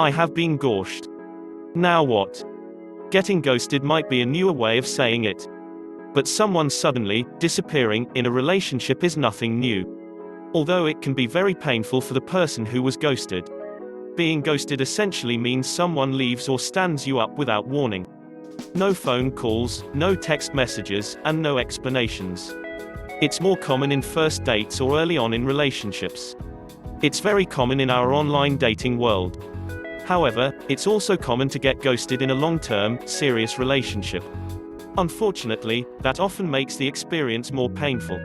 I have been ghosted. Now what? Getting ghosted might be a newer way of saying it. But someone suddenly disappearing in a relationship is nothing new. Although it can be very painful for the person who was ghosted. Being ghosted essentially means someone leaves or stands you up without warning. No phone calls, no text messages, and no explanations. It's more common in first dates or early on in relationships. It's very common in our online dating world. However, it's also common to get ghosted in a long-term, serious relationship. Unfortunately, that often makes the experience more painful.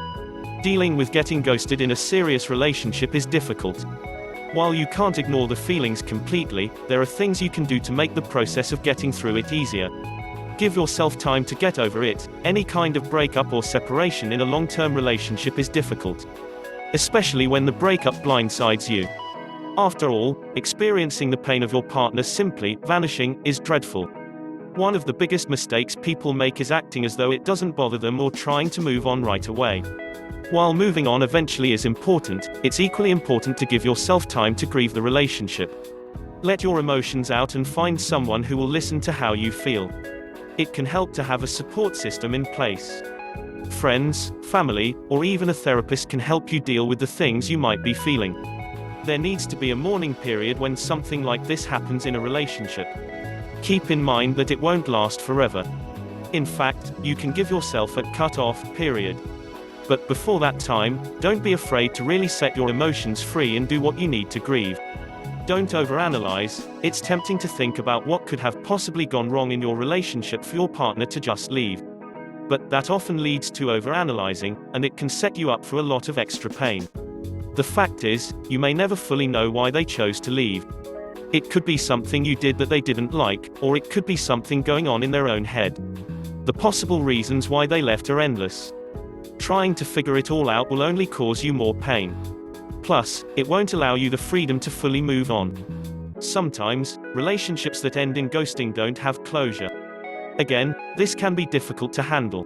Dealing with getting ghosted in a serious relationship is difficult. While you can't ignore the feelings completely, there are things you can do to make the process of getting through it easier. Give yourself time to get over it. Any kind of breakup or separation in a long-term relationship is difficult. Especially when the breakup blindsides you. After all, experiencing the pain of your partner simply vanishing is dreadful. One of the biggest mistakes people make is acting as though it doesn't bother them or trying to move on right away. While moving on eventually is important, it's equally important to give yourself time to grieve the relationship. Let your emotions out and find someone who will listen to how you feel. It can help to have a support system in place. Friends, family, or even a therapist can help you deal with the things you might be feeling. There needs to be a mourning period when something like this happens in a relationship. Keep in mind that it won't last forever. In fact, you can give yourself a cut-off period. But before that time, don't be afraid to really set your emotions free and do what you need to grieve. Don't overanalyze. It's tempting to think about what could have possibly gone wrong in your relationship for your partner to just leave. But that often leads to overanalyzing, and it can set you up for a lot of extra pain. The fact is, you may never fully know why they chose to leave. It could be something you did that they didn't like, or it could be something going on in their own head. The possible reasons why they left are endless. Trying to figure it all out will only cause you more pain. Plus, it won't allow you the freedom to fully move on. Sometimes, relationships that end in ghosting don't have closure. Again, this can be difficult to handle.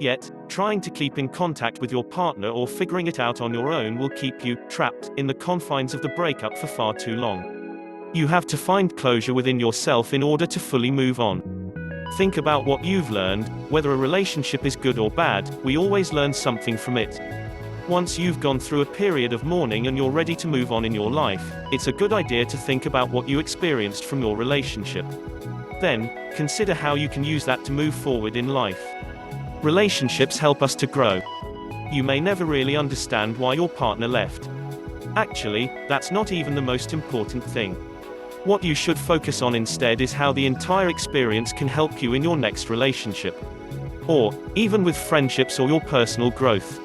Yet, trying to keep in contact with your partner or figuring it out on your own will keep you trapped in the confines of the breakup for far too long. You have to find closure within yourself in order to fully move on. Think about what you've learned. Whether a relationship is good or bad, we always learn something from it. Once you've gone through a period of mourning and you're ready to move on in your life, it's a good idea to think about what you experienced from your relationship. Then, consider how you can use that to move forward in life. Relationships help us to grow. You may never really understand why your partner left. Actually, that's not even the most important thing. What you should focus on instead is how the entire experience can help you in your next relationship. Or, even with friendships or your personal growth.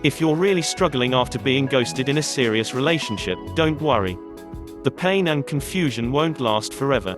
If you're really struggling after being ghosted in a serious relationship, don't worry. The pain and confusion won't last forever.